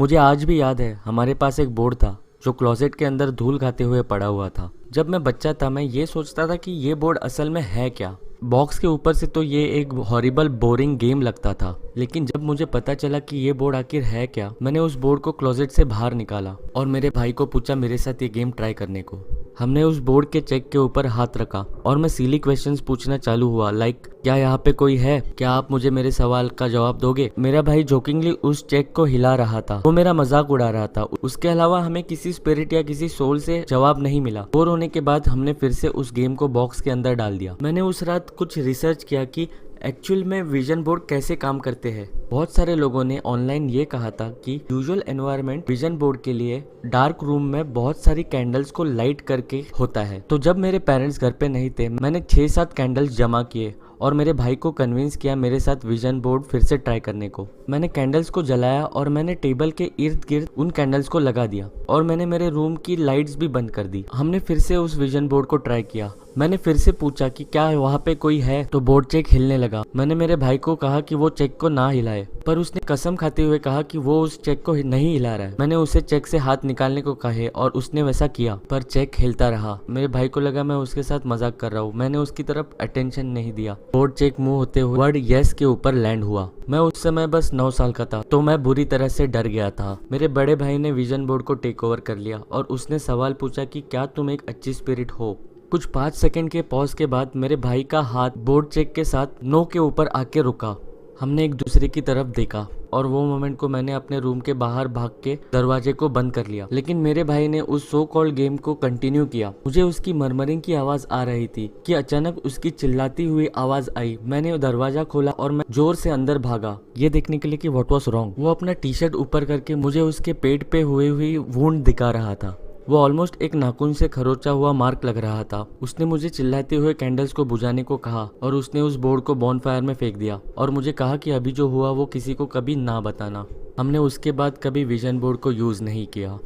मुझे आज भी याद है, हमारे पास एक बोर्ड था जो क्लोजेट के अंदर धूल खाते हुए पड़ा हुआ था। जब मैं बच्चा था मैं ये सोचता था कि ये बोर्ड असल में है क्या। बॉक्स के ऊपर से तो ये एक हॉरिबल बोरिंग गेम लगता था, लेकिन जब मुझे पता चला कि ये बोर्ड आखिर है क्या, मैंने उस बोर्ड को क्लोजेट से बाहर निकाला और मेरे भाई को पूछा मेरे साथ ये गेम ट्राई करने को। हमने उस बोर्ड के चेक के ऊपर हाथ रखा और मैं सिली क्वेश्चंस पूछना चालू हुआ, लाइक क्या यहाँ पे कोई है, क्या आप मुझे मेरे सवाल का जवाब दोगे। मेरा भाई जोकिंगली उस चेक को हिला रहा था, वो मेरा मजाक उड़ा रहा था। उसके अलावा हमें किसी स्पिरिट या किसी सोल से जवाब नहीं मिला। बोर होने के बाद हमने फिर से उस गेम को बॉक्स के अंदर डाल दिया। मैंने उस रात कुछ रिसर्च किया कि एक्चुअल में विजन बोर्ड कैसे काम करते हैं। बहुत सारे लोगों ने ऑनलाइन ये कहा था कि यूजुअल एनवायरनमेंट विजन बोर्ड के लिए डार्क रूम में बहुत सारी कैंडल्स को लाइट करके होता है। तो जब मेरे पेरेंट्स घर पे नहीं थे, मैंने 6-7 कैंडल्स जमा किए और मेरे भाई को कन्विंस किया मेरे साथ विजन बोर्ड फिर से ट्राई करने को। मैंने कैंडल्स को जलाया और मैंने टेबल के इर्द गिर्द उन कैंडल्स को लगा दिया और मैंने मेरे रूम की लाइट्स भी बंद कर दी। हमने फिर से उस विजन बोर्ड को ट्राई किया। मैंने फिर से पूछा कि क्या वहाँ पे कोई है, तो बोर्ड चेक हिलने लगा। मैंने मेरे भाई को कहा कि वो चेक को ना हिलाए, पर उसने कसम खाते हुए कहा कि वो उस चेक को नहीं हिला रहा है। मैंने उसे चेक से हाथ निकालने को कहे और उसने वैसा किया, पर चेक हिलता रहा। मेरे भाई को लगा मैं उसके साथ मजाक कर रहा हूँ। मैंने उसकी तरफ अटेंशन नहीं दिया। बोर्ड चेक मूव होते हुए वर्ड यस के ऊपर लैंड हुआ। मैं उस समय बस 9 साल का था, तो मैं बुरी तरह से डर गया था। मेरे बड़े भाई ने विजन बोर्ड को टेक ओवर कर लिया और उसने सवाल पूछा कि क्या तुम एक अच्छी स्पिरिट हो। कुछ 5 सेकंड के पॉज के बाद मेरे भाई का हाथ बोर्ड चेक के साथ नो के ऊपर आके रुका। हमने एक दूसरे की तरफ देखा और वो मोमेंट को मैंने अपने रूम के बाहर भाग के दरवाजे को बंद कर लिया। लेकिन मेरे भाई ने उस सो कॉल्ड गेम को कंटिन्यू किया। मुझे उसकी मरमरिंग की आवाज आ रही थी कि अचानक उसकी चिल्लाती हुई आवाज आई। मैंने दरवाजा खोला और मैं जोर से अंदर भागा, ये देखने के लिए कि व्हाट वाज रॉन्ग। वो अपना टी शर्ट ऊपर करके मुझे उसके पेट पे हुई वुंड दिखा रहा था। वो ऑलमोस्ट एक नाखून से खरोचा हुआ मार्क लग रहा था। उसने मुझे चिल्लाते हुए कैंडल्स को बुझाने को कहा और उसने उस बोर्ड को बॉनफायर में फेंक दिया और मुझे कहा कि अभी जो हुआ वो किसी को कभी ना बताना। हमने उसके बाद कभी विजन बोर्ड को यूज नहीं किया।